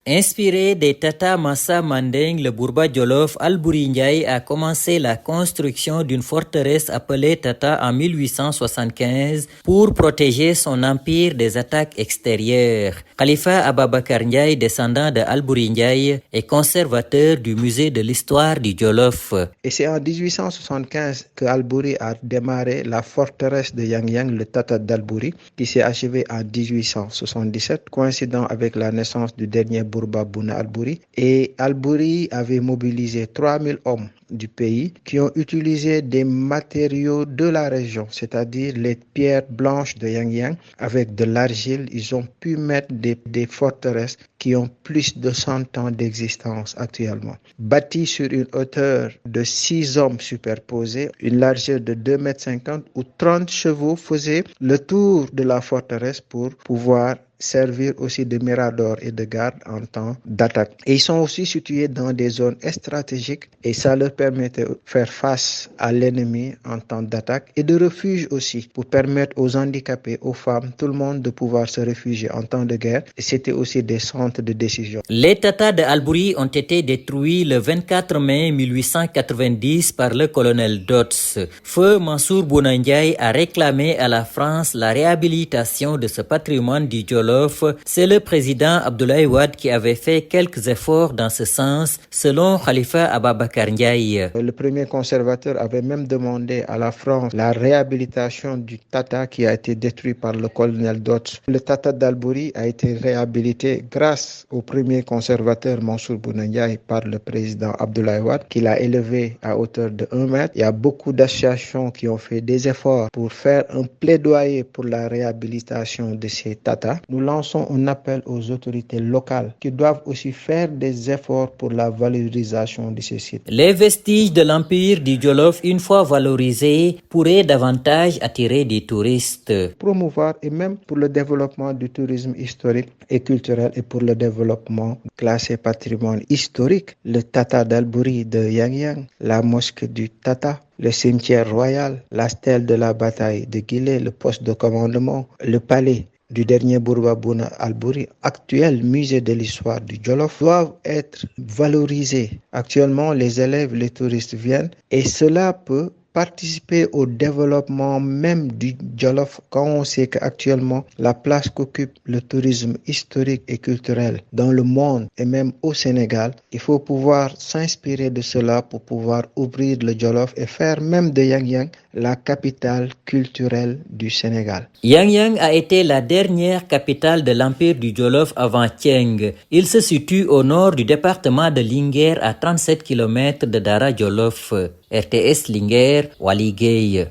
Inspiré des Tata Massa Mandeng, le Bourba Djolof Albouri Ndiaye a commencé la construction d'une forteresse appelée Tata en 1875 pour protéger son empire des attaques extérieures. Khalifa Ababakar Ndiaye, descendant de Albouri Ndiaye, est conservateur du musée de l'histoire du Djolof. Et c'est en 1875 que Albouri a démarré la forteresse de Yang Yang, le Tata d'Albouri, qui s'est achevée en 1877, coïncidant avec la naissance du dernier Bourba Bouna Albouri. Et Albouri avait mobilisé 3000 hommes du pays qui ont utilisé des matériaux de la région, c'est-à-dire les pierres blanches de Yang Yang avec de l'argile. Ils ont pu mettre des forteresses qui ont plus de 100 ans d'existence actuellement. Bâties sur une hauteur de 6 hommes superposés, une largeur de 2,50 m où 30 chevaux faisaient le tour de la forteresse pour pouvoir servir aussi de mirador et de garde en temps d'attaque. Et ils sont aussi situés dans des zones stratégiques et ça leur permettait de faire face à l'ennemi en temps d'attaque et de refuge aussi pour permettre aux handicapés, aux femmes, tout le monde de pouvoir se réfugier en temps de guerre. Et c'était aussi des centres de décision. Les Tatas de Albouri ont été détruits le 24 mai 1890 par le colonel Dodds. Feu Mansour Bouna Ndiaye a réclamé à la France la réhabilitation de ce patrimoine du Djolof. C'est le président Abdoulaye Wade qui avait fait quelques efforts dans ce sens, selon Khalifa Ababakar Ndiaye. Le premier conservateur avait même demandé à la France la réhabilitation du Tata qui a été détruit par le colonel Dodds. Le Tata d'Albouri a été réhabilité grâce au premier conservateur Mansour Bouna Ndiaye par le président Abdoulaye Wade, qui l'a élevé à hauteur de 1 mètre. Il y a beaucoup d'associations qui ont fait des efforts pour faire un plaidoyer pour la réhabilitation de ces Tatas. Nous lançons un appel aux autorités locales qui doivent aussi faire des efforts pour la valorisation de ces sites. Les vestiges de l'empire du Djolof, une fois valorisés, pourraient davantage attirer des touristes. Promouvoir et même pour le développement du tourisme historique et culturel et pour le développement classé patrimoine historique, le Tata d'Albouri de Yang Yang, la mosquée du Tata, le cimetière royal, la stèle de la bataille de Guilé, le poste de commandement, le palais du dernier Bourba Bouna Albouri, actuel musée de l'histoire du Djolof, doivent être valorisés. Actuellement, les élèves, les touristes viennent et cela peut participer au développement même du Djolof quand on sait qu'actuellement la place qu'occupe le tourisme historique et culturel dans le monde et même au Sénégal. Il faut pouvoir s'inspirer de cela pour pouvoir ouvrir le Djolof et faire même de Yang Yang la capitale culturelle du Sénégal. Yang Yang a été la dernière capitale de l'empire du Djolof avant Thieng. Il se situe au nord du département de Linguère à 37 km de Dara Djolof. RTS Linguère, Wali Gueye.